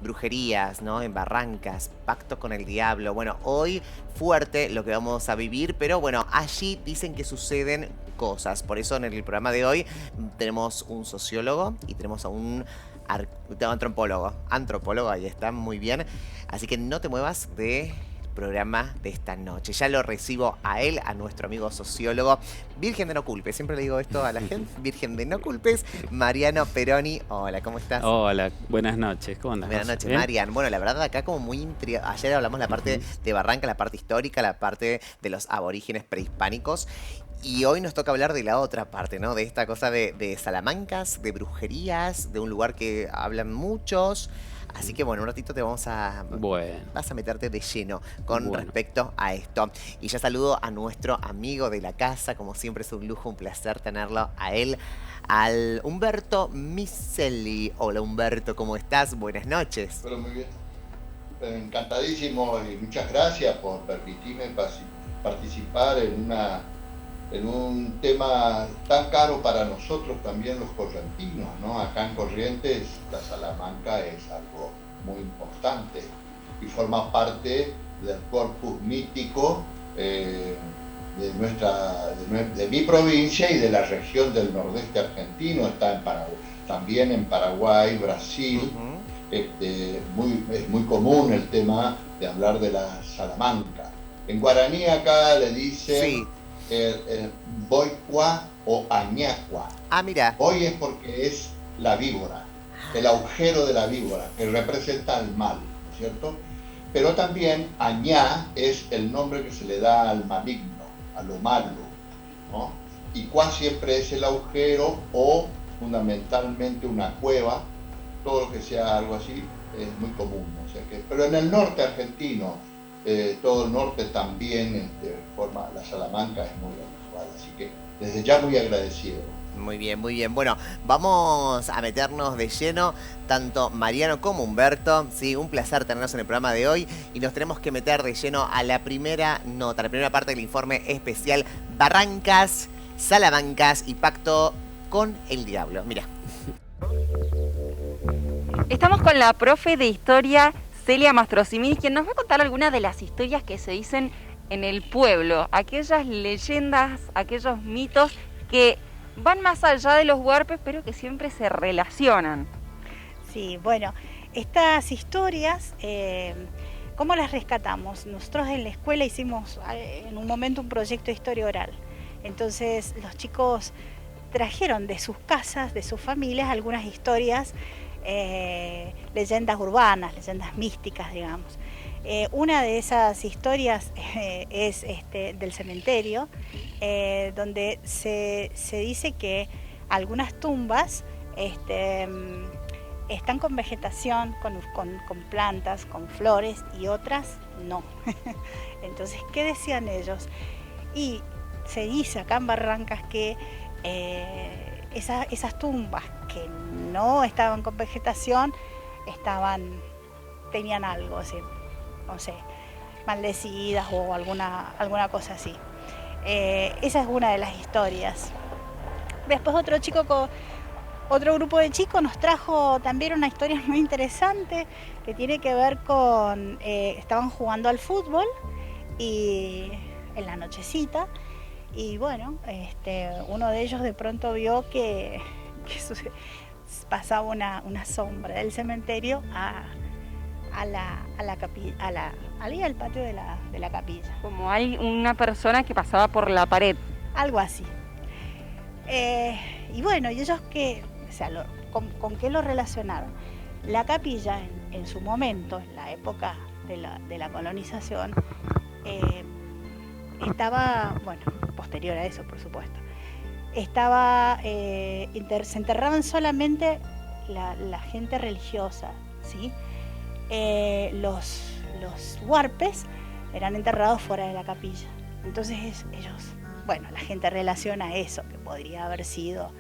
brujerías, ¿no? En Barrancas, pacto con el diablo. Bueno, hoy fuerte lo que vamos a vivir, pero bueno, allí dicen que suceden cosas. Por eso en el programa de hoy tenemos un sociólogo y tenemos a un antropólogo, ahí está, muy bien. Así que no te muevas de programa de esta noche. Ya lo recibo a él, a nuestro amigo sociólogo, Virgen de no culpes, siempre le digo esto a la gente, Virgen de no culpes, Mariano Peroni. Hola, ¿cómo estás? Hola, buenas noches. ¿Cómo andas, Buenas José? noches, ¿Bien? Marian. Bueno, la verdad acá como muy intrigado. Ayer hablamos la parte de Barranca, la parte histórica, la parte de los aborígenes prehispánicos. Y hoy nos toca hablar de la otra parte, ¿no? De esta cosa de salamancas, de brujerías, de un lugar que hablan muchos. Así que bueno, un ratito Bueno, vas a meterte de lleno con bueno. respecto a esto. Y ya saludo a nuestro amigo de la casa, como siempre es un lujo, un placer tenerlo a él, al Humberto Miseli. Hola Humberto, ¿cómo estás? Buenas noches. Pero muy bien. Encantadísimo y muchas gracias por permitirme participar en un tema tan caro para nosotros también los correntinos, ¿no? Acá en Corrientes la Salamanca es algo muy importante y forma parte del corpus mítico de mi provincia y de la región del nordeste argentino. Está en Paraguay, también en Paraguay, Brasil. Es muy común el tema de hablar de la Salamanca. En guaraní acá le dicen Sí. boicua o añacua. Ah, mira. Boi es porque es la víbora, el agujero de la víbora, que representa el mal, ¿no es cierto? Pero también añá es el nombre que se le da al maligno, a lo malo, ¿no? Y cuá siempre es el agujero o fundamentalmente una cueva. Todo lo que sea algo así es muy común, ¿no? O sea pero en el norte argentino, todo el norte también forma la Salamanca es muy habitual, así que desde ya muy agradecido. Muy bien, muy bien. Bueno, vamos a meternos de lleno, tanto Mariano como Humberto. Sí, un placer tenernos en el programa de hoy y nos tenemos que meter de lleno a la primera nota, la primera parte del informe especial Barrancas, Salamancas y pacto con el diablo. Mira. Estamos con la profe de historia Celia Mastrosimini, quien nos va a contar algunas de las historias que se dicen en el pueblo, aquellas leyendas, aquellos mitos que van más allá de los huarpes, pero que siempre se relacionan. Sí, bueno, estas historias, ¿cómo las rescatamos? Nosotros en la escuela hicimos en un momento un proyecto de historia oral. Entonces los chicos trajeron de sus casas, de sus familias, algunas historias, leyendas urbanas, leyendas místicas, digamos. Una de esas historias es del cementerio, donde se dice que algunas tumbas están con vegetación, con plantas, con flores, y otras no. Entonces, ¿qué decían ellos? Y se dice acá en Barrancas que esas tumbas que no estaban con vegetación tenían algo así, no sé, maldecidas o alguna cosa así. Esa es una de las historias. Después otro grupo de chicos nos trajo también una historia muy interesante que tiene que ver con, estaban jugando al fútbol y en la nochecita, y bueno, uno de ellos de pronto vio que pasaba una sombra del cementerio al patio de la capilla. Como hay una persona que pasaba por la pared. Algo así. Y bueno, y ellos ¿con qué lo relacionaron? La capilla en su momento, en la época de la colonización, estaba, bueno, posterior a eso por supuesto, se enterraban solamente la gente religiosa, ¿sí? Los huarpes eran enterrados fuera de la capilla. Entonces la gente relaciona eso, que podría haber sido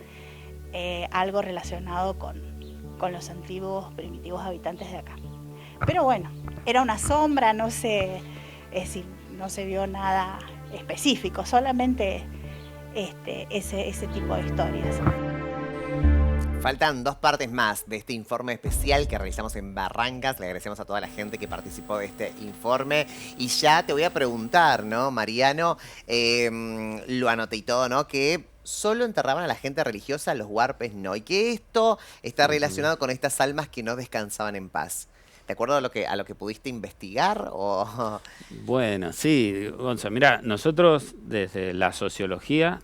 algo relacionado con los antiguos, primitivos habitantes de acá. Pero bueno, era una sombra, no se vio nada específico, solamente ese tipo de historias. Faltan 2 partes más de este informe especial que realizamos en Barrancas. Le agradecemos a toda la gente que participó de este informe. Y ya te voy a preguntar, ¿no, Mariano? Lo anoté y todo, ¿no? Que solo enterraban a la gente religiosa, los huarpes no. Y que esto está relacionado con estas almas que no descansaban en paz. ¿De acuerdo a lo que pudiste investigar? O... Bueno, sí, Gonza, mira, nosotros desde la sociología,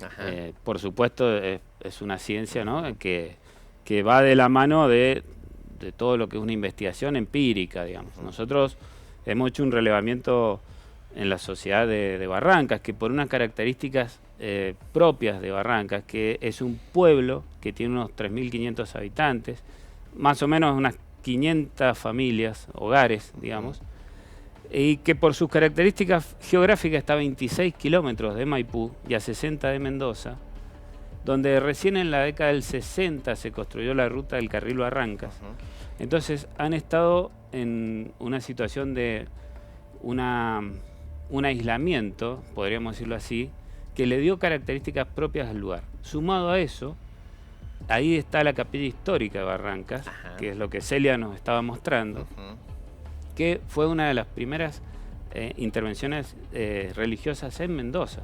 por supuesto, es una ciencia, ¿no? que va de la mano de todo lo que es una investigación empírica, digamos. Nosotros hemos hecho un relevamiento en la sociedad de Barrancas, que por unas características propias de Barrancas, que es un pueblo que tiene unos 3.500 habitantes, más o menos unas 500 familias, hogares, digamos, y que por sus características geográficas está a 26 kilómetros de Maipú y a 60 de Mendoza, donde recién en la década del 60 se construyó la ruta del Carril Barrancas. Entonces han estado en una situación de un aislamiento, podríamos decirlo así, que le dio características propias al lugar. Sumado a eso, ahí está la capilla histórica de Barrancas, que es lo que Celia nos estaba mostrando, que fue una de las primeras intervenciones religiosas en Mendoza.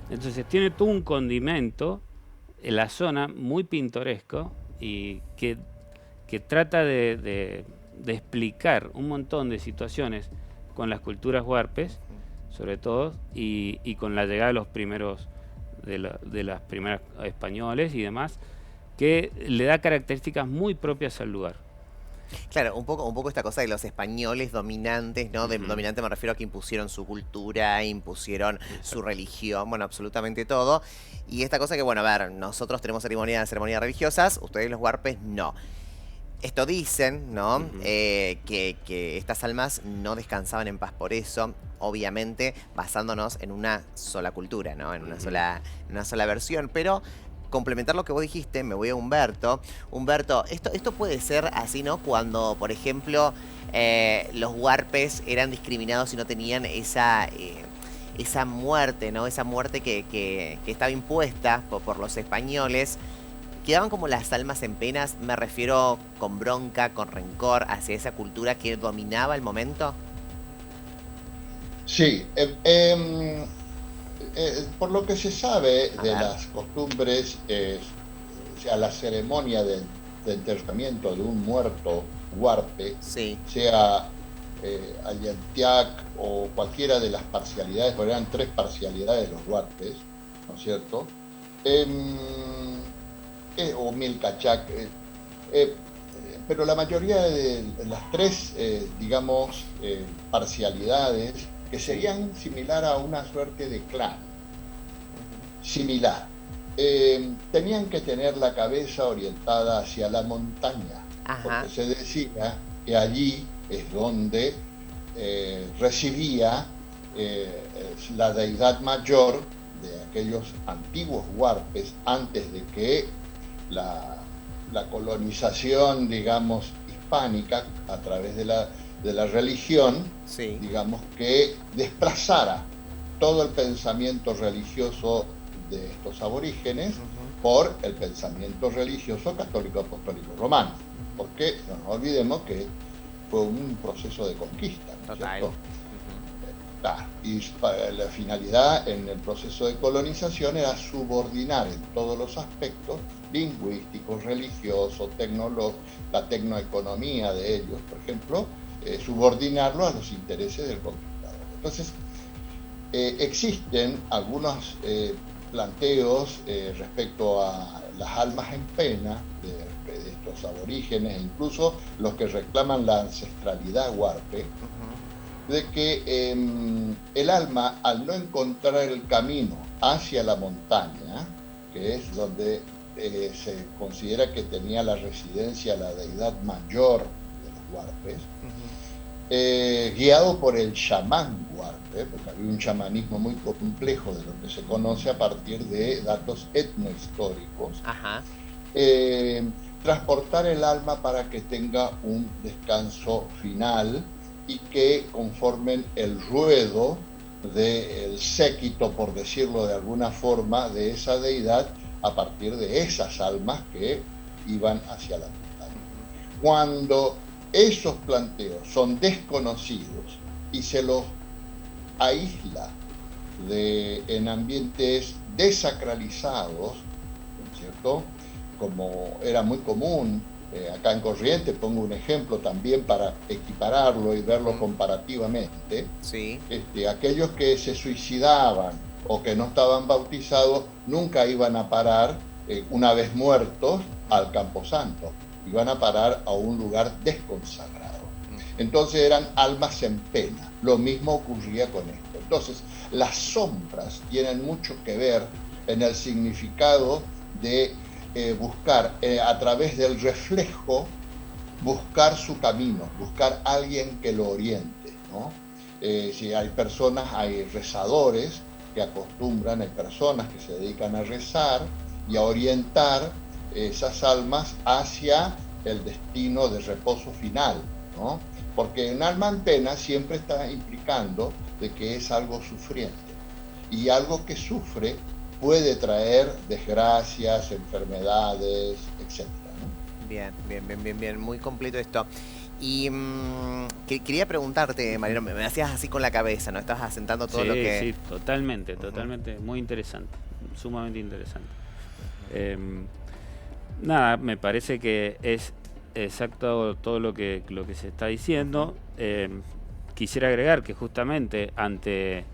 Entonces tiene todo un condimento en la zona muy pintoresco y que trata de explicar un montón de situaciones con las culturas huarpes, sobre todo, y con la llegada de los primeros de las primeras españoles y demás, que le da características muy propias al lugar. Claro, un poco esta cosa de los españoles dominantes, ¿no? Dominante me refiero a que impusieron su cultura, impusieron su religión, bueno, absolutamente todo. Y esta cosa que, bueno, a ver, nosotros tenemos ceremonias religiosas, ustedes los huarpes no. Esto dicen, ¿no? Que estas almas no descansaban en paz por eso, obviamente basándonos en una sola cultura, ¿no? En una sola versión, pero... complementar lo que vos dijiste, me voy a Humberto. Humberto, esto puede ser así, ¿no? Cuando, por ejemplo, los huarpes eran discriminados y no tenían esa muerte, ¿no? Esa muerte que estaba impuesta por los españoles. Quedaban como las almas en penas, me refiero con bronca, con rencor hacia esa cultura que dominaba el momento. Sí, por lo que se sabe de las costumbres, o sea, la ceremonia de enterramiento de un muerto huarpe, sea Allantiac o cualquiera de las parcialidades, porque eran 3 parcialidades los huarpes, ¿no es cierto? O Milcachac, pero la mayoría de las 3, digamos, parcialidades, que serían similar a una suerte de clan, similar. Tenían que tener la cabeza orientada hacia la montaña, porque se decía que allí es donde recibía la deidad mayor de aquellos antiguos huarpes antes de que la colonización, digamos, hispánica a través de la religión, digamos, que desplazara todo el pensamiento religioso de estos aborígenes por el pensamiento religioso católico apostólico romano, porque no nos olvidemos que fue un proceso de conquista, ¿no es cierto? Y la finalidad en el proceso de colonización era subordinar en todos los aspectos lingüísticos, religiosos, la tecnoeconomía de ellos, por ejemplo, subordinarlo a los intereses del conquistador. Entonces, existen algunos planteos respecto a las almas en pena de estos aborígenes, incluso los que reclaman la ancestralidad huarpe, de que el alma, al no encontrar el camino hacia la montaña, que es donde se considera que tenía la residencia la deidad mayor de los huarpes, guiado por el chamán huarpe, porque había un chamanismo muy complejo de lo que se conoce a partir de datos etnohistóricos, transportar el alma para que tenga un descanso final y que conformen el ruedo del séquito, por decirlo de alguna forma, de esa deidad a partir de esas almas que iban hacia la montaña. Cuando esos planteos son desconocidos y se los aísla en ambientes desacralizados, ¿no es cierto? Como era muy común acá en Corrientes, pongo un ejemplo también para equipararlo y verlo comparativamente, Sí. Aquellos que se suicidaban o que no estaban bautizados nunca iban a parar, una vez muertos, al Camposanto, iban a parar a un lugar desconsagrado. Entonces eran almas en pena. Lo mismo ocurría con esto. Entonces, las sombras tienen mucho que ver en el significado de buscar, a través del reflejo, buscar su camino, buscar a alguien que lo oriente, ¿no? Si hay personas, hay rezadores que acostumbran, hay personas que se dedican a rezar y a orientar esas almas hacia el destino de reposo final, ¿no? Porque un alma en pena siempre está implicando de que es algo sufriente, y algo que sufre puede traer desgracias, enfermedades, etc., ¿no? Bien, muy completo esto. Y quería preguntarte, Mariano, me hacías así con la cabeza, ¿no? Estabas asentando todo lo que... Sí, totalmente, muy interesante, sumamente interesante. Nada, me parece que es exacto todo lo que se está diciendo. Quisiera agregar que justamente ante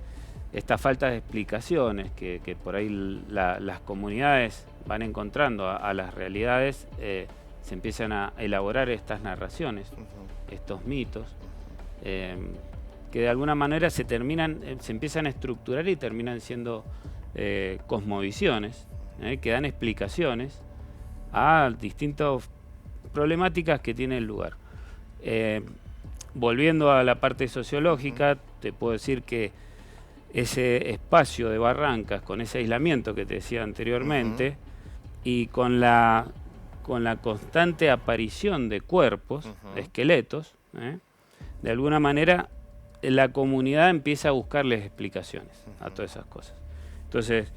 esta falta de explicaciones que por ahí las comunidades van encontrando a las realidades, se empiezan a elaborar estas narraciones, estos mitos, que de alguna manera se empiezan a estructurar y terminan siendo cosmovisiones, que dan explicaciones a distintas problemáticas que tiene el lugar. Volviendo a la parte sociológica, te puedo decir que ese espacio de barrancas, con ese aislamiento que te decía anteriormente, y con la constante aparición de cuerpos, de esqueletos, de alguna manera la comunidad empieza a buscarles explicaciones a todas esas cosas. Entonces,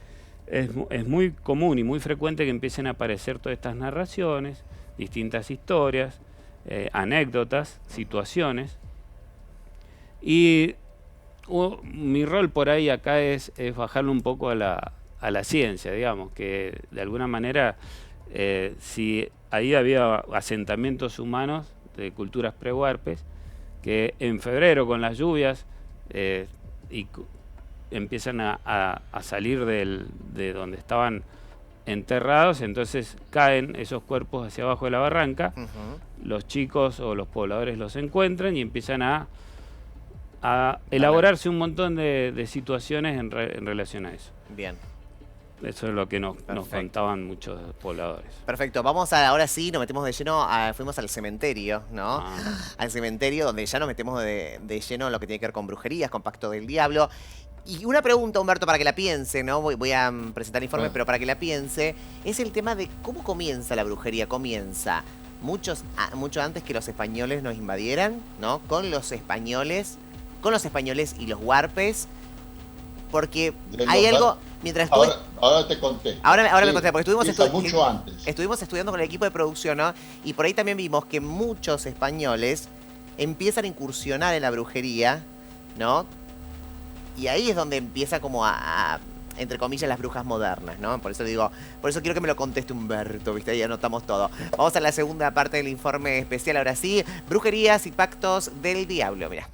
es muy común y muy frecuente que empiecen a aparecer todas estas narraciones, distintas historias, anécdotas, situaciones. Y mi rol por ahí acá es bajarlo un poco a la ciencia, digamos, que de alguna manera, si ahí había asentamientos humanos de culturas prehuarpes, que en febrero con las lluvias empiezan a salir de donde estaban enterrados, entonces caen esos cuerpos hacia abajo de la barranca, los chicos o los pobladores los encuentran y empiezan a elaborarse un montón de situaciones en relación a eso. Bien. Eso es lo que nos contaban muchos pobladores. Perfecto, ahora sí, nos metemos de lleno, fuimos al cementerio, ¿no? Al cementerio donde ya nos metemos de lleno en lo que tiene que ver con brujerías, con pacto del diablo. Y una pregunta, Humberto, para que la piense, ¿no? Voy a presentar el informe, pero para que la piense, es el tema de cómo comienza la brujería. Comienza mucho antes que los españoles nos invadieran, ¿no? Con los españoles y los huarpes, porque hay algo... Mientras ahora te conté. Ahora me conté, porque mucho antes. Estuvimos estudiando con el equipo de producción, ¿no? Y por ahí también vimos que muchos españoles empiezan a incursionar en la brujería, ¿no? Y ahí es donde empieza como entre comillas, las brujas modernas, ¿no? Por eso quiero que me lo conteste Humberto, ¿viste? Ahí anotamos todo. Vamos a la segunda parte del informe especial, ahora sí. Brujerías y pactos del diablo, mirá.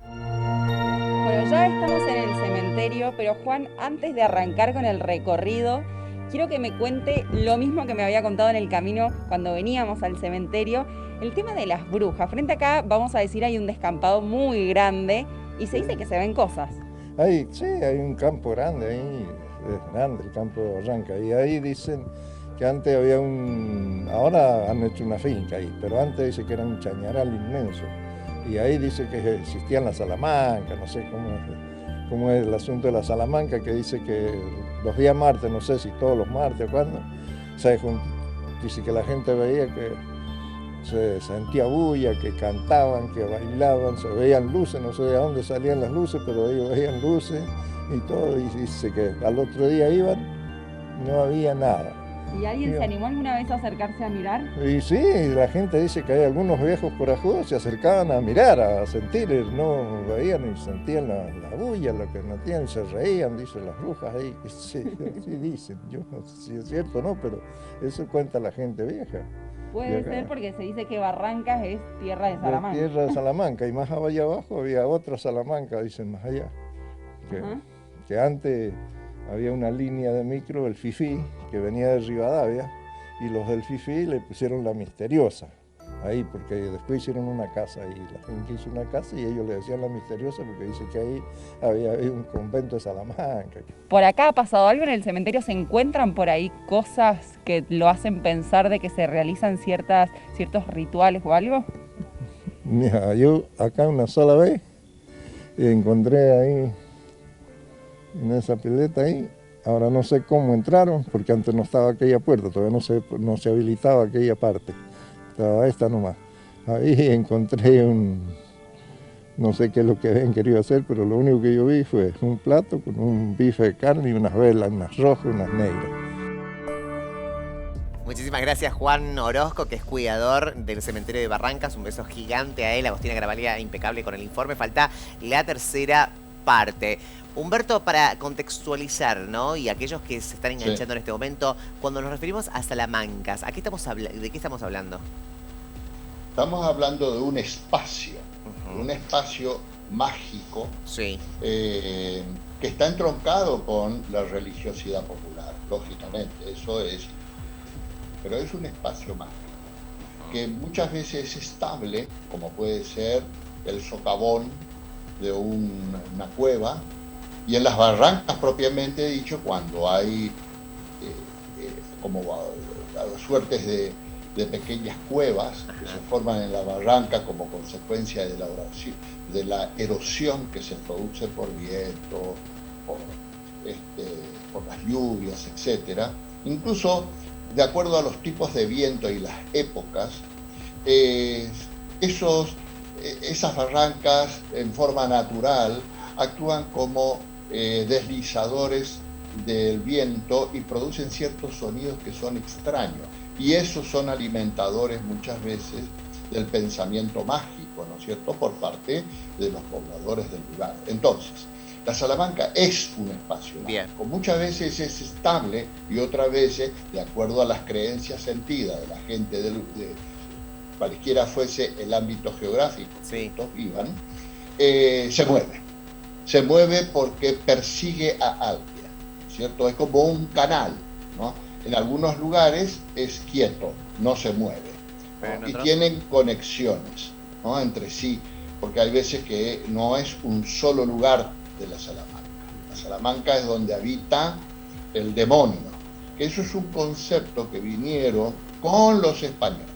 Bueno, ya estamos en el cementerio, pero Juan, antes de arrancar con el recorrido, quiero que me cuente lo mismo que me había contado en el camino cuando veníamos al cementerio, el tema de las brujas. Frente acá, vamos a decir, hay un descampado muy grande y se dice que se ven cosas. Sí, hay un campo grande ahí, es grande el campo de Barranca, y ahí dicen que antes había ahora han hecho una finca ahí, pero antes dice que era un chañaral inmenso, y ahí dice que existían las salamancas, no sé cómo es el asunto de la salamanca, que dice que los días martes, no sé si todos los martes o cuándo, dice que la gente veía que se sentía bulla, que cantaban, que bailaban, se veían luces, no sé de dónde salían las luces, pero ellos veían luces y todo, y dice que al otro día iban, no había nada. ¿Y alguien se animó alguna vez a acercarse a mirar? Y sí, la gente dice que hay algunos viejos corajudos se acercaban a mirar, a sentir, no veían y sentían la bulla, lo que metían, y se reían, dicen las brujas ahí. Sí, sí dicen, yo no sé si es cierto o no, pero eso cuenta la gente vieja. Puede ser porque se dice que Barrancas es tierra de Salamanca. Tierra de Salamanca, y más allá abajo había otra Salamanca, dicen más allá. Que antes había una línea de micro, el Fifi, que venía de Rivadavia, y los del Fifi le pusieron la Misteriosa, ahí, porque después hicieron una casa, y la gente hizo una casa y ellos le decían la Misteriosa porque dice que ahí había un convento de Salamanca. ¿Por acá ha pasado algo en el cementerio? ¿Se encuentran por ahí cosas que lo hacen pensar de que se realizan ciertos rituales o algo? Mira, yo acá una sola vez encontré ahí, en esa pileta ahí, ahora no sé cómo entraron, porque antes no estaba aquella puerta, todavía no se habilitaba aquella parte, estaba esta nomás. Ahí encontré no sé qué es lo que habían querido hacer, pero lo único que yo vi fue un plato con un bife de carne y unas velas, unas rojas y unas negras. Muchísimas gracias, Juan Orozco, que es cuidador del cementerio de Barrancas. Un beso gigante a él. Agostina Carabalía, impecable con el informe. Falta la tercera parte. Humberto, para contextualizar, ¿no? Y aquellos que se están enganchando en este momento, cuando nos referimos a Salamancas, ¿de qué estamos hablando? Estamos hablando de un espacio, mágico, que está entroncado con la religiosidad popular, lógicamente, eso es. Pero es un espacio mágico, que muchas veces es estable, como puede ser el socavón de una cueva, y en las barrancas propiamente dicho, cuando hay como suertes de pequeñas cuevas que se forman en la barranca como consecuencia de la erosión que se produce por viento, por las lluvias, etcétera. Incluso de acuerdo a los tipos de viento y las épocas, esas barrancas en forma natural actúan como deslizadores del viento y producen ciertos sonidos que son extraños. Y esos son alimentadores muchas veces del pensamiento mágico, ¿no es cierto?, por parte de los pobladores del lugar. Entonces, la Salamanca es un espacio mágico. Muchas veces es estable y otras veces, de acuerdo a las creencias sentidas de la gente de cualquiera fuese el ámbito geográfico que estos vivan, se mueve. Se mueve porque persigue a alguien, ¿cierto? Es como un canal, ¿no? En algunos lugares es quieto, no se mueve, ¿no? Y tienen conexiones, ¿no?, entre sí, porque hay veces que no es un solo lugar de la Salamanca. La Salamanca es donde habita el demonio, que eso es un concepto que vinieron con los españoles,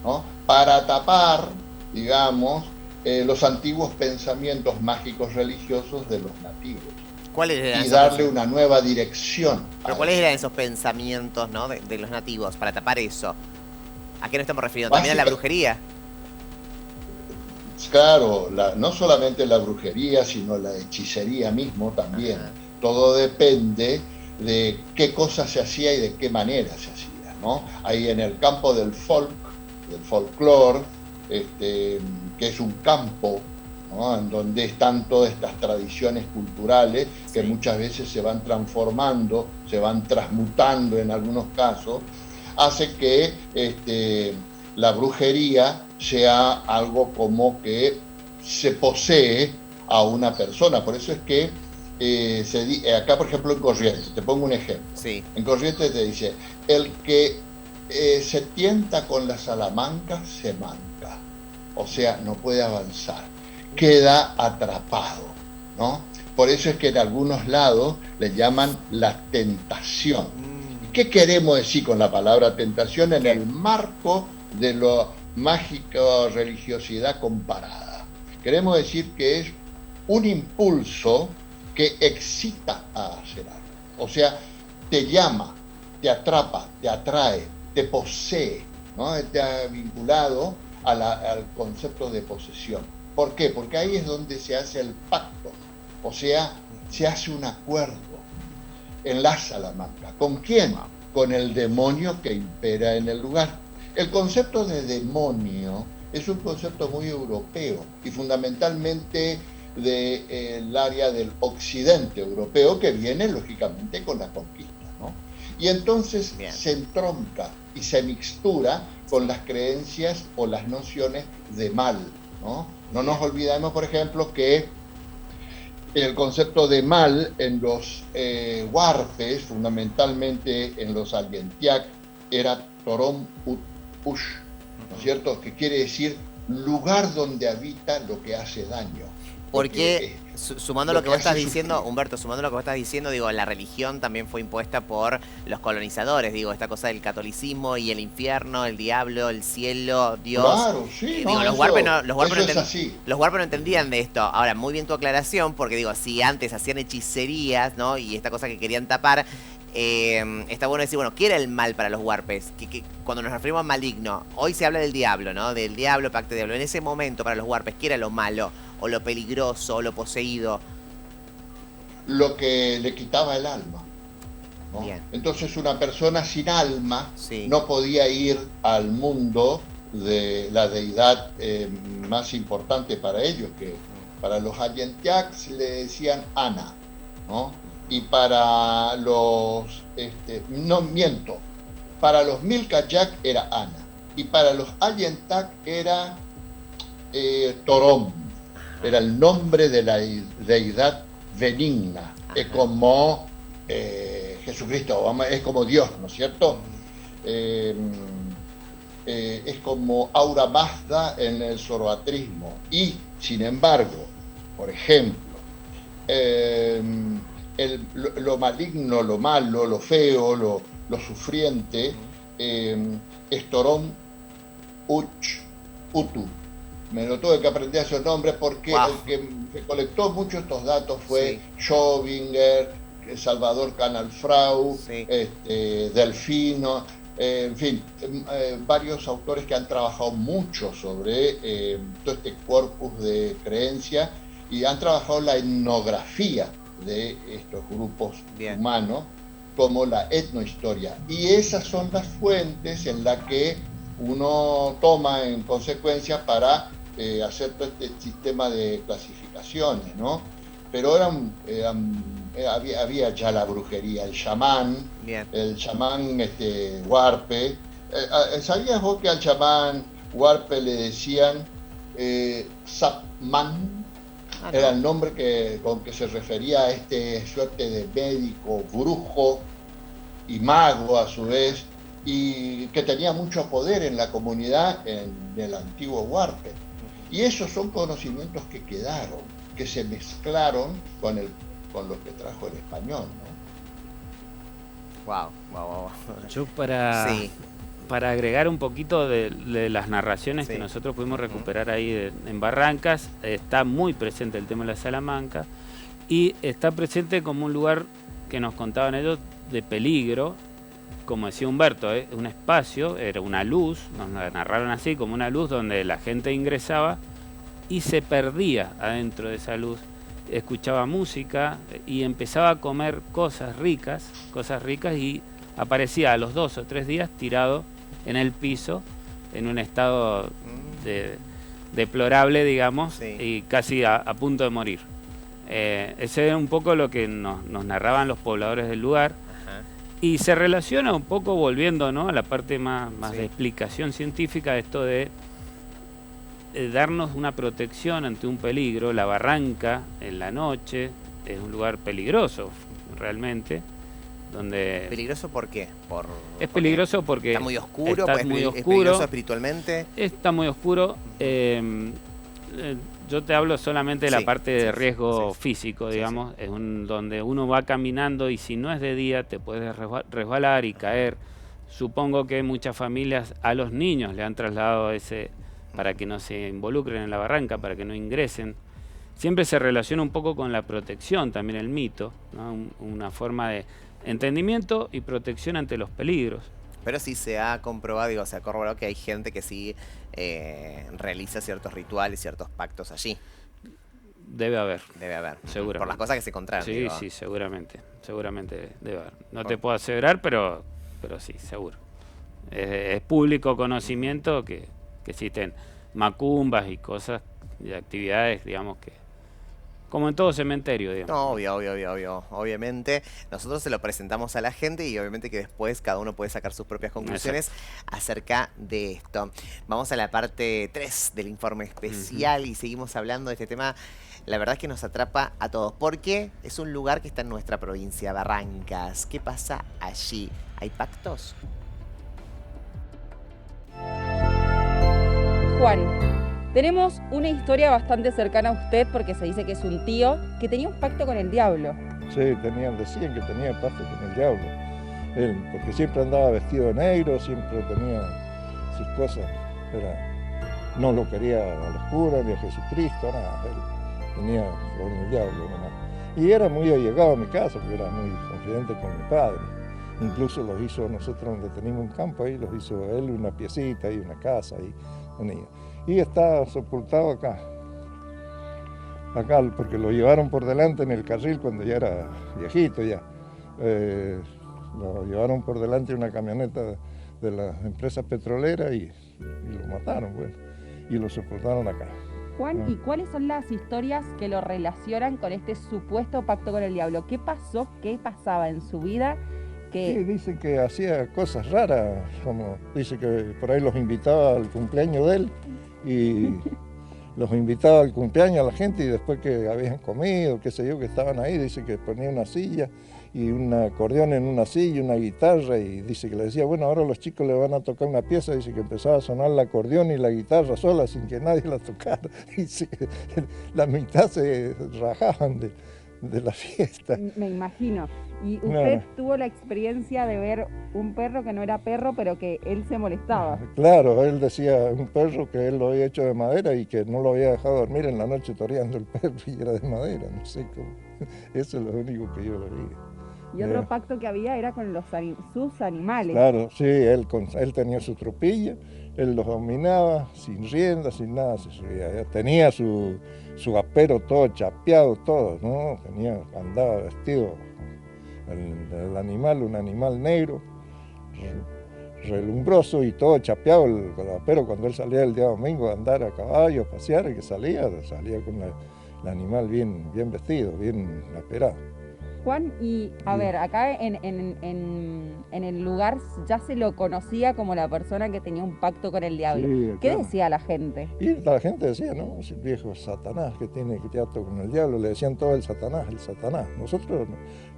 ¿no?, para tapar, digamos, los antiguos pensamientos mágicos religiosos de los nativos. ¿Cuáles eran y darle una nueva dirección. ¿Pero cuáles eran esos pensamientos, ¿no?, de los nativos para tapar eso? ¿A qué nos estamos refiriendo? ¿También a la brujería? Claro, no solamente la brujería, sino la hechicería mismo también. Todo depende de qué cosa se hacía y de qué manera se hacía, ¿no? Ahí en el campo del folclore, que es un campo, ¿no?, en donde están todas estas tradiciones culturales que muchas veces se van transformando, se van transmutando en algunos casos, hace que la brujería sea algo como que se posee a una persona. Por eso es que acá, por ejemplo, en Corrientes, te pongo un ejemplo. En Corrientes te dice, el que se tienta con la Salamanca se manca, o sea, no puede avanzar, queda atrapado, ¿no? Por eso es que en algunos lados le llaman la tentación. ¿Qué queremos decir con la palabra tentación en el marco de la mágica religiosidad comparada? Queremos decir que es un impulso que excita a hacer algo. O sea, te llama, te atrapa, te atrae, te posee, ¿no? Está vinculado al concepto de posesión. ¿Por qué? Porque ahí es donde se hace el pacto, o sea, se hace un acuerdo en la Salamanca. ¿Con quién? con el demonio que impera en el lugar. El concepto de demonio es un concepto muy europeo y fundamentalmente del área del occidente europeo, que viene lógicamente con la conquista, ¿no? Y entonces se entronca y se mixtura con las creencias o las nociones de mal, ¿no? No nos olvidemos, por ejemplo, que el concepto de mal en los huarpes, fundamentalmente en los Allentiac, era Torom Ut Ush, ¿no es cierto? Que quiere decir lugar donde habita lo que hace daño. Porque, sumando lo que vos estás diciendo, Humberto, sumando lo que vos estás diciendo, digo, la religión también fue impuesta por los colonizadores, digo, esta cosa del catolicismo y el infierno, el diablo, el cielo, Dios. Claro, sí, digo, los huarpes no entendían de esto. Ahora, muy bien tu aclaración, porque digo, si antes hacían hechicerías, ¿no? Y esta cosa que querían tapar, está bueno decir, bueno, ¿qué era el mal para los huarpes? Que cuando nos referimos a maligno, hoy se habla del diablo, ¿no? Del diablo, pacto de diablo. En ese momento, para los huarpes, ¿qué era lo malo? O lo peligroso, o lo poseído. Lo que le quitaba el alma, ¿no? Bien. Entonces una persona sin alma no podía ir al mundo de la deidad más importante para ellos, que para los Allentiac le decían Ana, ¿no? Y para los, no miento, para los Milcayac era Ana, y para los Allentiac era Torom. Era el nombre de la deidad benigna. Es como Jesucristo, es como Dios, ¿no es cierto? Es como Aura Mazda en el zoroastrismo. Y, sin embargo, por ejemplo, lo maligno, lo malo, lo feo, lo sufriente, es Torom Utu. Me lo tuve que aprender a esos nombres porque el que recolectó mucho estos datos fue Schobinger, Salvador Canalfrau, Delfino, en fin, varios autores que han trabajado mucho sobre todo este corpus de creencia y han trabajado la etnografía de estos grupos humanos como la etnohistoria. Y esas son las fuentes en las que uno toma en consecuencia para hacer todo este sistema de clasificaciones, ¿no? Pero había ya la brujería, el chamán, huarpe. ¿Sabías vos que al chamán huarpe le decían Sapman? Era el nombre con que se refería a este suerte de médico, brujo y mago a su vez, y que tenía mucho poder en la comunidad en el antiguo huarpe. Y esos son conocimientos que quedaron, que se mezclaron con lo que trajo el español, ¿no? Wow. Yo para agregar un poquito de las narraciones que nosotros pudimos recuperar ahí en Barrancas, está muy presente el tema de la Salamanca y está presente como un lugar que nos contaban ellos de peligro, como decía Humberto, un espacio, era una luz, nos narraron así, como una luz donde la gente ingresaba y se perdía adentro de esa luz, escuchaba música y empezaba a comer cosas ricas y aparecía a los 2 o 3 días tirado en el piso en un estado deplorable, digamos, y casi a punto de morir. Ese era un poco lo que nos narraban los pobladores del lugar. Y se relaciona un poco, volviendo, ¿no?, a la parte más de explicación científica, esto de darnos una protección ante un peligro. La barranca en la noche es un lugar peligroso, realmente. Donde ¿Peligroso por qué? Es peligroso porque está muy oscuro, es peligroso espiritualmente. Está muy oscuro. Yo te hablo solamente de la parte de riesgo físico, digamos, es donde uno va caminando y si no es de día te puedes resbalar y caer. Supongo que muchas familias a los niños le han trasladado para que no se involucren en la barranca, para que no ingresen. Siempre se relaciona un poco con la protección, también el mito, ¿no? Una forma de entendimiento y protección ante los peligros. Pero sí se ha comprobado, se ha corroborado que hay gente que sí realiza ciertos rituales, ciertos pactos allí. Debe haber. Seguro. Por las cosas que se encontraron. Sí, seguramente debe haber. No te puedo aseverar, pero pero sí, seguro. Es público conocimiento que existen macumbas y cosas y actividades, digamos, que como en todo cementerio, digamos. No, obvio, obviamente. Nosotros se lo presentamos a la gente y obviamente que después cada uno puede sacar sus propias conclusiones acerca de esto. Vamos a la parte 3 del informe especial y seguimos hablando de este tema. La verdad es que nos atrapa a todos, porque es un lugar que está en nuestra provincia, Barrancas. ¿Qué pasa allí? ¿Hay pactos? Juan, tenemos una historia bastante cercana a usted porque se dice que es un tío que tenía un pacto con el diablo. Sí, decían que tenía pacto con el diablo. Él, porque siempre andaba vestido de negro, siempre tenía sus cosas. No lo quería a los curas ni a Jesucristo, nada. Él tenía con el diablo nomás. Y era muy allegado a mi casa, porque era muy confidente con mi padre. Incluso los hizo nosotros donde teníamos un campo ahí, los hizo él una piecita y una casa ahí. Y está sepultado acá, porque lo llevaron por delante en el carril cuando ya era viejito ya. Lo llevaron por delante en una camioneta de las empresas petroleras y lo mataron, bueno, y lo sepultaron acá. Juan, ¿y cuáles son las historias que lo relacionan con este supuesto pacto con el diablo? ¿Qué pasó? ¿Qué pasaba en su vida? Sí, dice que hacía cosas raras, como dice que por ahí los invitaba al cumpleaños de él y los invitaba al cumpleaños a la gente y después que habían comido, qué sé yo, que estaban ahí, dice que ponía una silla y un acordeón en una silla, una guitarra y dice que le decía, bueno, ahora los chicos le van a tocar una pieza, dice que empezaba a sonar el acordeón y la guitarra sola sin que nadie la tocara, dice que la mitad se rajaban de la fiesta. Me imagino. ¿Y usted tuvo la experiencia de ver un perro que no era perro, pero que él se molestaba? Claro, él decía un perro que él lo había hecho de madera y que no lo había dejado dormir en la noche toreando el perro y era de madera, no sé cómo. Eso es lo único que yo lo vi. Y otro pacto que había era con sus animales. Claro, sí, él tenía su tropilla, él los dominaba sin rienda, sin nada, se subía. Tenía su apero todo chapeado, todo, ¿no? Andaba vestido, el animal, un animal negro, relumbroso y todo chapeado, el apero cuando él salía el día domingo a andar a caballo, a pasear, y que salía con el animal bien vestido, bien aperado. Juan, y a ver, acá en el lugar ya se lo conocía como la persona que tenía un pacto con el diablo. Sí, ¿qué decía la gente? Y la gente decía, no, ese viejo Satanás que tiene pacto con el diablo, le decían todo el Satanás. Nosotros,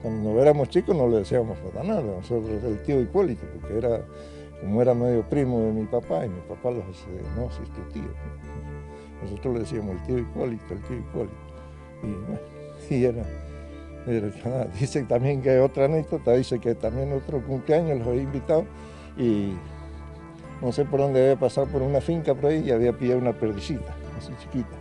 cuando éramos chicos, no le decíamos Satanás, nosotros el tío Hipólito, porque como era medio primo de mi papá, y mi papá no, si es tu tío. Nosotros le decíamos el tío Hipólito. Y bueno, y era... Dice también que otra anécdota, dice que también otro cumpleaños los había invitado y no sé por dónde había pasado por una finca por ahí y había pillado una perdicita, así chiquita.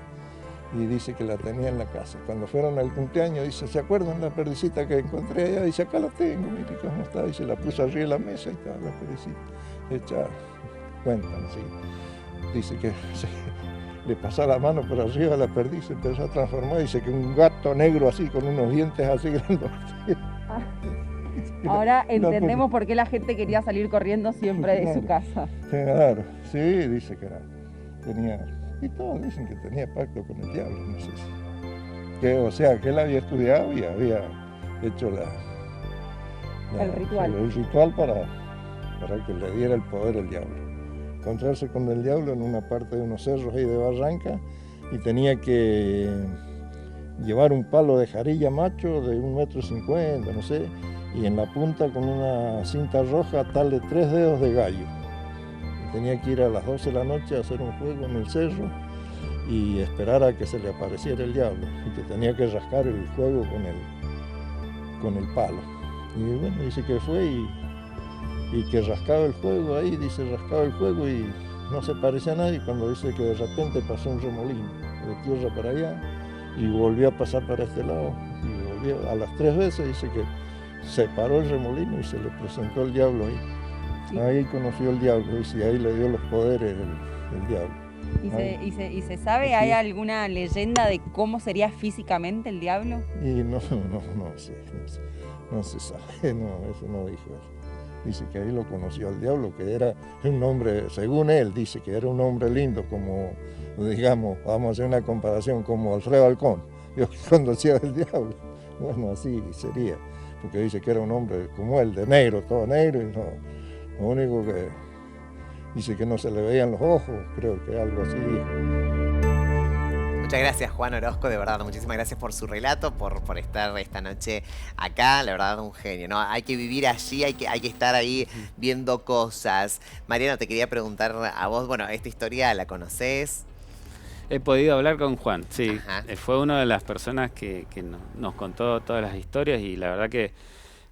Y dice que la tenía en la casa. Cuando fueron al cumpleaños, dice, ¿se acuerdan la perdicita que encontré allá? Dice, acá la tengo, mire cómo está. Dice, la puso arriba de la mesa y estaba la perdicita. Hecha, cuentan, sí. Dice que le pasó la mano por arriba de la perdiz, se empezó a transformar, dice que un gato negro así, con unos dientes así grandes. Ahora entendemos por qué la gente quería salir corriendo siempre de su casa. Claro, sí, dice que tenía, y todos dicen que tenía pacto con el diablo, no sé si. O sea, que él había estudiado y había hecho el ritual. El ritual para que le diera el poder al diablo. Encontrarse con el diablo en una parte de unos cerros ahí de Barranca y tenía que llevar un palo de jarilla macho de 1,50 m, no sé, y en la punta con una cinta roja atarle 3 dedos de gallo. Y tenía que ir a las 12 de la noche a hacer un fuego en el cerro y esperar a que se le apareciera el diablo y que tenía que rascar el fuego con el palo. Y bueno, dice que fue y que rascaba el fuego ahí, dice, rascaba el fuego y no se parecía a nadie, cuando dice que de repente pasó un remolino de tierra para allá y volvió a pasar para este lado y volvió a las 3 veces, dice que se paró el remolino y se le presentó el diablo ahí. Sí. Ahí conoció el diablo, dice, y ahí le dio los poderes el diablo. ¿Y se sabe, sí, hay alguna leyenda de cómo sería físicamente el diablo? Y no se sabe, no, eso no dijo él. Dice que ahí lo conoció al diablo, que era un hombre, según él, dice que era un hombre lindo, como, digamos, vamos a hacer una comparación, como Alfredo Alcón. Yo conocía al diablo. Bueno, así sería, porque dice que era un hombre como él, de negro, todo negro, y no, lo único que dice que no se le veían los ojos, creo que algo así dijo. Muchas gracias, Juan Orozco, de verdad, muchísimas gracias por su relato, por estar esta noche acá, la verdad, un genio, ¿no? Hay que vivir allí, hay que estar ahí viendo cosas. Mariano, te quería preguntar a vos, bueno, esta historia la conocés. He podido hablar con Juan, sí. Ajá. Fue una de las personas que nos contó todas las historias, y la verdad que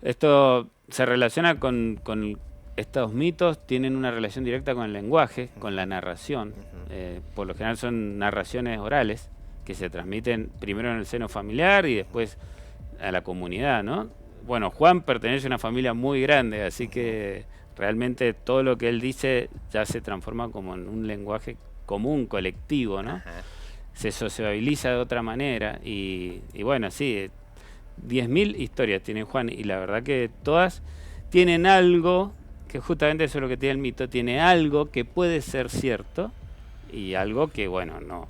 esto se relaciona con estos mitos, tienen una relación directa con el lenguaje, con la narración. Por lo general son narraciones orales que se transmiten primero en el seno familiar y después a la comunidad, ¿no? Bueno, Juan pertenece a una familia muy grande, así que realmente todo lo que él dice ya se transforma como en un lenguaje común, colectivo, ¿no? Ajá. Se sociabiliza de otra manera y bueno, sí, 10.000 historias tiene Juan, y la verdad que todas tienen algo, que justamente eso es lo que tiene el mito, tiene algo que puede ser cierto y algo que, bueno, no.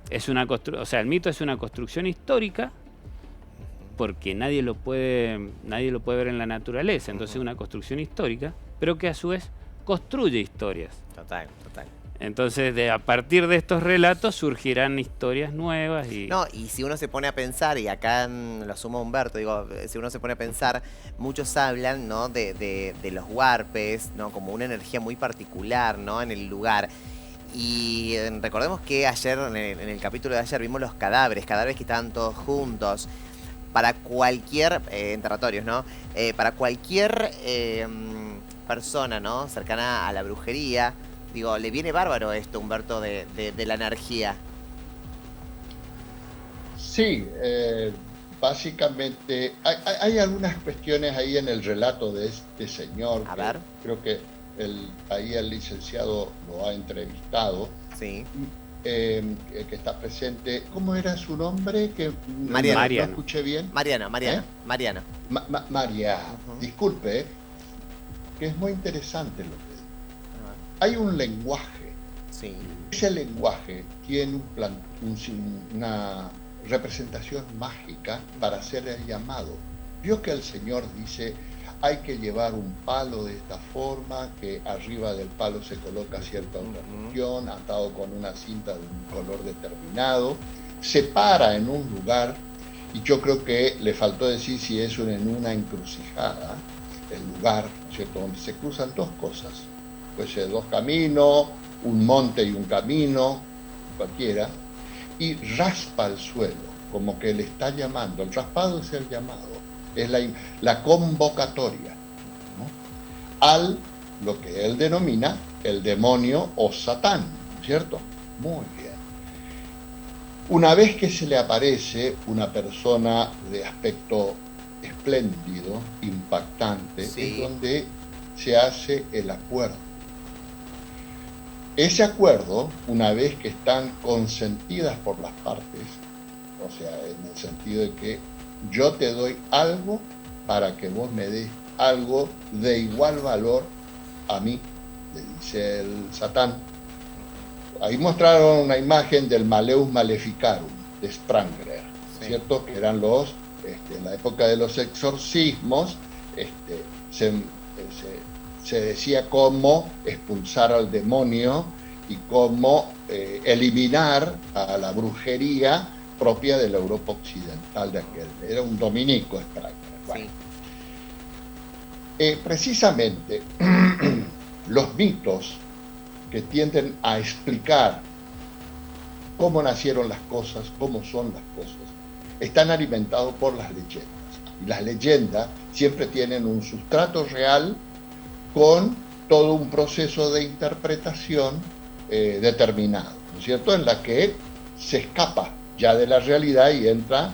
Es una o sea, el mito es una construcción histórica porque nadie lo puede ver en la naturaleza, entonces es una construcción histórica, pero que a su vez construye historias. Total. Entonces, a partir de estos relatos surgirán historias nuevas y... No, y si uno se pone a pensar, y acá lo suma Humberto, digo, si uno se pone a pensar, muchos hablan, ¿no?, de los huarpes, ¿no?, como una energía muy particular, ¿no?, en el lugar. Y recordemos que ayer, en el capítulo de ayer, vimos los cadáveres que estaban todos juntos. Para cualquier, enterratorios, ¿no?, para cualquier persona, ¿no?, cercana a la brujería, digo, le viene bárbaro esto, Humberto, de la energía. Sí, básicamente hay algunas cuestiones ahí en el relato de este señor. A ver. Creo que ahí el licenciado lo ha entrevistado. Sí. Que está presente. ¿Cómo era su nombre? Que Mariano. No escuché bien. Mariano. Mariano. Disculpe, que es muy interesante lo que dice. Hay un lenguaje. Sí. Ese lenguaje tiene una representación mágica para hacer el llamado. Vio que el Señor dice, hay que llevar un palo de esta forma, que arriba del palo se coloca cierta otra cuestión, atado con una cinta de un color determinado, se para en un lugar, y yo creo que le faltó decir si es en una encrucijada, el lugar, ¿cierto?, donde se cruzan dos cosas. Puede ser dos caminos, un monte y un camino, cualquiera, y raspa el suelo, como que le está llamando. El raspado es el llamado, es la convocatoria, ¿no?, al lo que él denomina el demonio o Satán, ¿cierto? Muy bien. Una vez que se le aparece una persona de aspecto espléndido, impactante, sí, es donde se hace el acuerdo. Ese acuerdo, una vez que están consentidas por las partes, o sea, en el sentido de que yo te doy algo para que vos me des algo de igual valor a mí, le dice el Satán. Ahí mostraron una imagen del Maleus Maleficarum de Spranger, sí, ¿cierto? Que eran los, en la época de los exorcismos, se decía cómo expulsar al demonio y cómo eliminar a la brujería propia de la Europa occidental de aquel. Era un dominico Spranger. Bueno. Sí. Precisamente los mitos que tienden a explicar cómo nacieron las cosas, cómo son las cosas, están alimentados por las leyendas. Y las leyendas siempre tienen un sustrato real con todo un proceso de interpretación determinado, ¿no es cierto?, en la que se escapa ya de la realidad y entra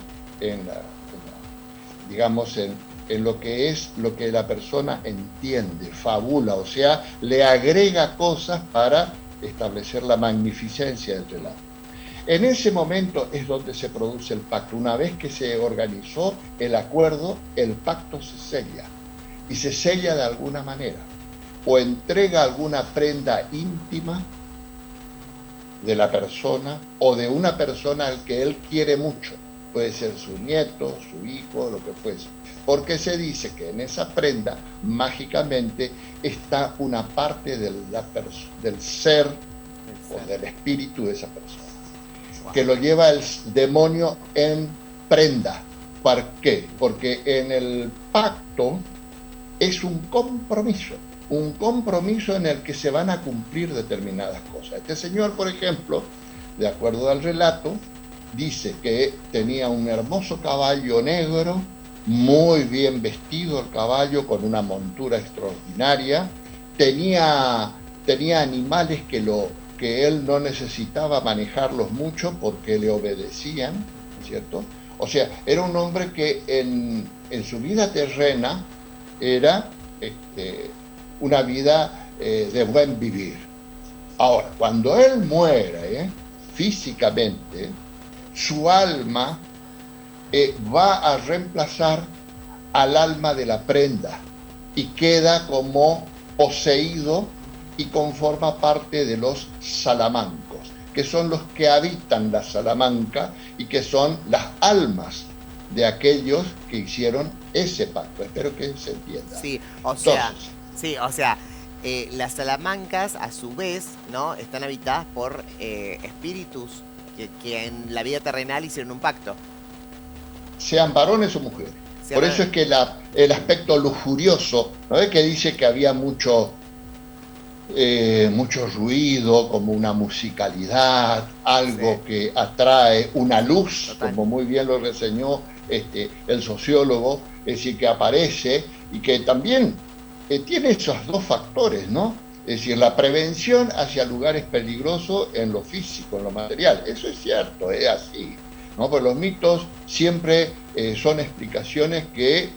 digamos, en lo que es lo que la persona entiende, fabula, o sea, le agrega cosas para establecer la magnificencia del relato. En ese momento es donde se produce el pacto. Una vez que se organizó el acuerdo, el pacto se sella. y se sella de alguna manera, o entrega alguna prenda íntima de la persona o de una persona al que él quiere mucho. Puede ser su nieto, su hijo, lo que fuese. Porque se dice que en esa prenda, mágicamente, está una parte del ser o del espíritu de esa persona, que lo lleva el demonio en prenda. ¿Por qué? Porque en el pacto es un compromiso en el que se van a cumplir determinadas cosas. Este señor, por ejemplo, de acuerdo al relato, dice que tenía un hermoso caballo negro, muy bien vestido el caballo, con una montura extraordinaria, tenía animales que él no necesitaba manejarlos mucho porque le obedecían, ¿cierto? O sea, era un hombre que en su vida terrena era una vida de buen vivir. Ahora, cuando él muere físicamente, su alma va a reemplazar al alma de la prenda y queda como poseído y conforma parte de los salamancos, que son los que habitan la Salamanca y que son las almas de aquellos que hicieron ese pacto. Espero que se entienda. Sí, o sea, las Salamancas a su vez, ¿no?, están habitadas por espíritus que en la vida terrenal hicieron un pacto. Sean varones o mujeres. Por eso es que el aspecto lujurioso, ¿no ves que dice que había mucho ruido, como una musicalidad, algo que atrae, una luz, como muy bien lo reseñó el sociólogo, es decir, que aparece y que también tiene esos dos factores, ¿no? Es decir, la prevención hacia lugares peligrosos en lo físico, en lo material. Eso es cierto, es así, ¿no? Pues los mitos siempre son explicaciones que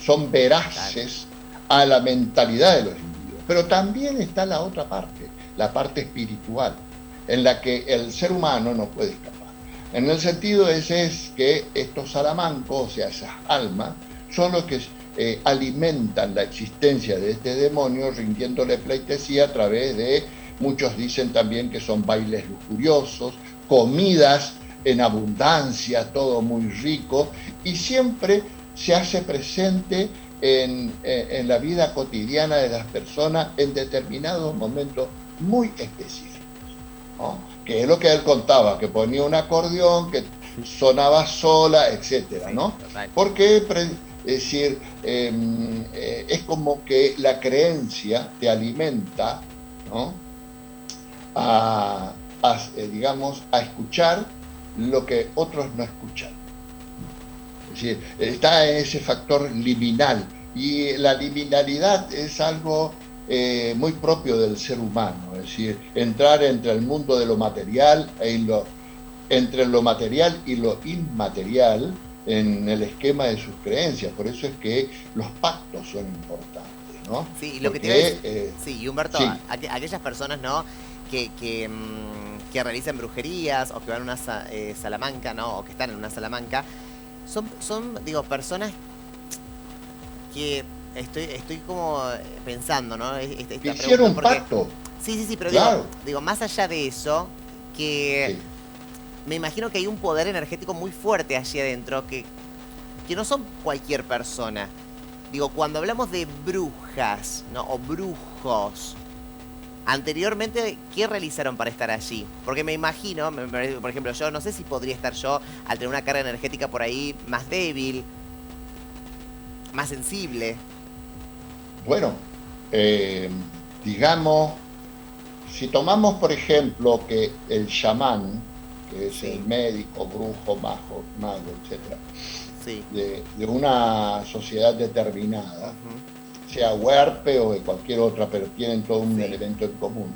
son veraces a la mentalidad de los individuos. Pero también está la otra parte, la parte espiritual, en la que el ser humano no puede escapar. En el sentido ese es que estos salamancos, o sea, esas almas, son los que alimentan la existencia de este demonio, rindiéndole pleitesía a través de, muchos dicen también que son bailes lujuriosos, comidas en abundancia, todo muy rico, y siempre se hace presente en la vida cotidiana de las personas en determinados momentos muy específicos, ¿no? Que es lo que él contaba, que ponía un acordeón, que sonaba sola, etcétera, ¿no? Porque, es decir, es como que la creencia te alimenta, ¿no?, digamos, a escuchar lo que otros no escuchan. Es decir, está ese factor liminal, y la liminalidad es algo muy propio del ser humano, es decir, entrar entre el mundo de lo material entre lo material y lo inmaterial en el esquema de sus creencias. Por eso es que los pactos son importantes, ¿no? Sí, y lo que tiene sí, y Humberto, sí, aquellas personas, ¿no?, que realizan brujerías o que van a una salamanca, ¿no?, o que están en una salamanca, son digo, personas que estoy como pensando, ¿no? Hicieron un pacto. Sí, pero claro, digo, más allá de eso, que sí, me imagino que hay un poder energético muy fuerte allí adentro, que no son cualquier persona. Digo, cuando hablamos de brujas, ¿no?, o brujos, anteriormente, ¿qué realizaron para estar allí? Porque me imagino, por ejemplo, yo no sé si podría estar yo al tener una carga energética por ahí más débil, más sensible. Bueno, digamos, si tomamos, por ejemplo, que el chamán, que es sí, el médico, brujo, mago, etc., sí, de una sociedad determinada, sea huerpe o de cualquier otra, pero tienen todo un sí, elemento en común,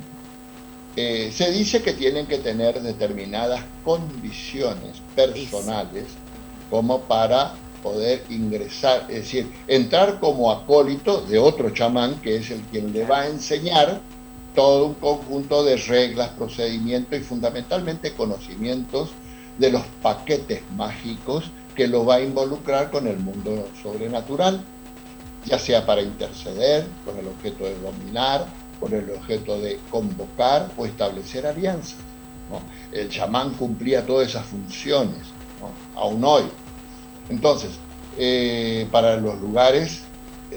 se dice que tienen que tener determinadas condiciones personales como para poder ingresar, es decir, entrar como acólito de otro chamán, que es el quien le va a enseñar todo un conjunto de reglas, procedimientos y fundamentalmente conocimientos de los paquetes mágicos que lo va a involucrar con el mundo sobrenatural. ya sea para interceder, con el objeto de dominar, con el objeto de convocar o establecer alianzas, ¿no? El chamán cumplía todas esas funciones, ¿no? Aún hoy. Entonces, para los lugares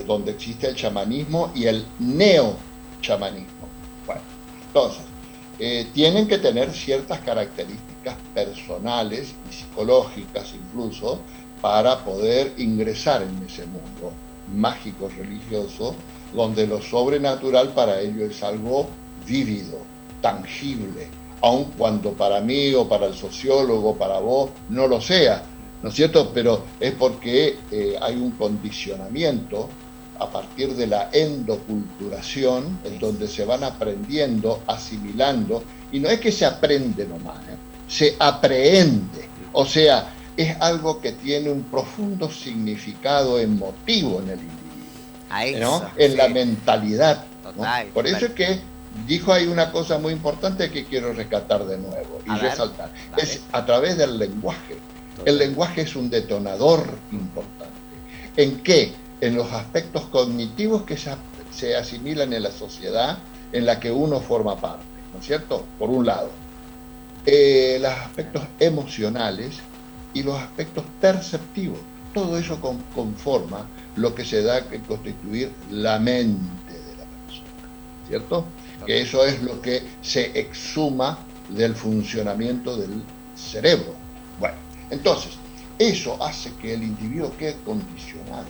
donde existe el chamanismo y el neo-chamanismo. Bueno, entonces, tienen que tener ciertas características personales y psicológicas incluso para poder ingresar en ese mundo mágico religioso, donde lo sobrenatural para ellos es algo vívido, tangible, aun cuando para mí o para el sociólogo, para vos, no lo sea, ¿no es cierto? Pero es porque hay un condicionamiento a partir de la endoculturación, en donde se van aprendiendo, asimilando, y no es que se aprende nomás, se aprehende, o sea, es algo que tiene un profundo significado emotivo en el individuo, ¿no? En la mentalidad, ¿no? Por eso es que dijo ahí una cosa muy importante que quiero rescatar de nuevo y resaltar, es a través del lenguaje. El lenguaje es un detonador importante. ¿En qué? En los aspectos cognitivos que se asimilan en la sociedad en la que uno forma parte, ¿no es cierto? Por un lado, los aspectos emocionales y los aspectos perceptivos. Todo eso conforma lo que se da que constituir la mente de la persona, ¿cierto? Que eso es lo que se exhuma del funcionamiento del cerebro. Bueno, entonces, eso hace que el individuo quede condicionado.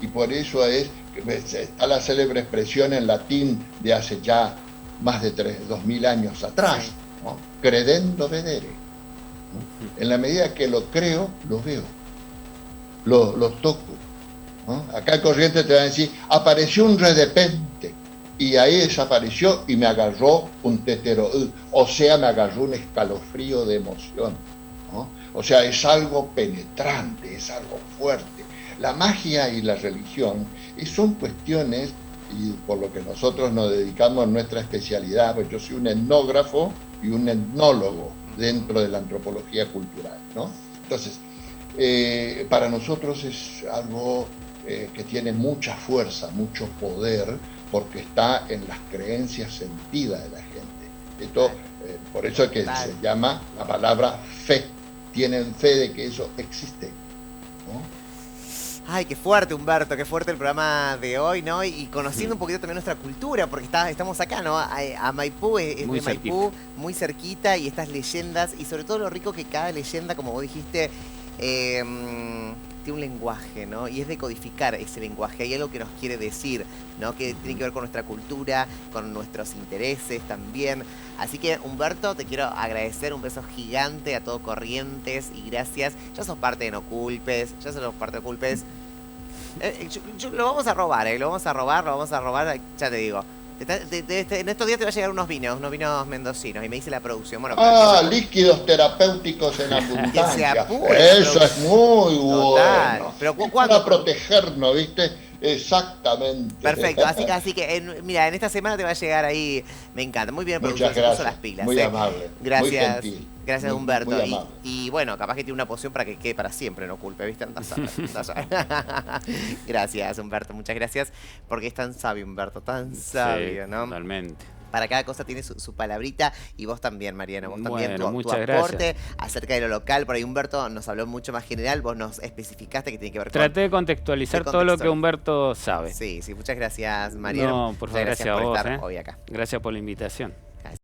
Y por eso está la célebre expresión en latín de hace ya más de 2.000 años atrás, ¿no? Credendo vedere. ¿No? En la medida que lo creo, lo veo, lo toco, ¿no? Acá el corriente te va a decir, apareció un redepente, y ahí desapareció y me agarró un tetero, o sea, me agarró un escalofrío de emoción, ¿no? O sea, es algo penetrante, es algo fuerte. La magia y la religión son cuestiones, y por lo que nosotros nos dedicamos a nuestra especialidad, pues yo soy un etnógrafo y un etnólogo dentro de la antropología cultural, ¿no? Entonces, para nosotros es algo que tiene mucha fuerza, mucho poder, porque está en las creencias sentidas de la gente. Esto, por eso es que se llama la palabra fe. Tienen fe de que eso existe, ¿no? Ay, qué fuerte, Humberto, qué fuerte el programa de hoy, ¿no? Y conociendo un poquito también nuestra cultura, porque estamos acá, ¿no? A Maipú, es muy de Maipú, muy cerquita, y estas leyendas, y sobre todo lo rico que cada leyenda, como vos dijiste, tiene un lenguaje, ¿no? Y es de codificar ese lenguaje. Hay algo que nos quiere decir, ¿no? Que tiene que ver con nuestra cultura, con nuestros intereses también. Así que, Humberto, te quiero agradecer, un beso gigante a todo Corrientes y gracias. Ya sos parte de No Culpes, lo vamos a robar, lo vamos a robar, ya te digo. En estos días te va a llegar unos vinos mendocinos, y me dice la producción. Bueno, líquidos terapéuticos en abundancia. Que se apure, eso es muy total. bueno. Pero para protegernos, ¿viste? Exactamente. Perfecto, así que mira, en esta semana te va a llegar ahí, me encanta. Muy bien, producción, muchas gracias. Se puso las pilas. Muy amable. Gracias. Muy gentil. Gracias, Humberto. Muy amable. Y bueno, capaz que tiene una poción para que quede para siempre, No Culpe, ¿viste? Andás a ver. Gracias, Humberto, muchas gracias. Porque es tan sabio, Humberto, tan sabio, ¿no? Totalmente. Para cada cosa tiene su palabrita, y vos también, Mariano, vos también, tu aporte gracias. acerca de lo local. Por ahí Humberto nos habló mucho más general, vos nos especificaste que tiene que ver con... Traté de contextualizar todo lo que Humberto sabe. Sí, muchas gracias, Mariano. No, por favor, gracias por a vos, estar hoy acá. Gracias por la invitación.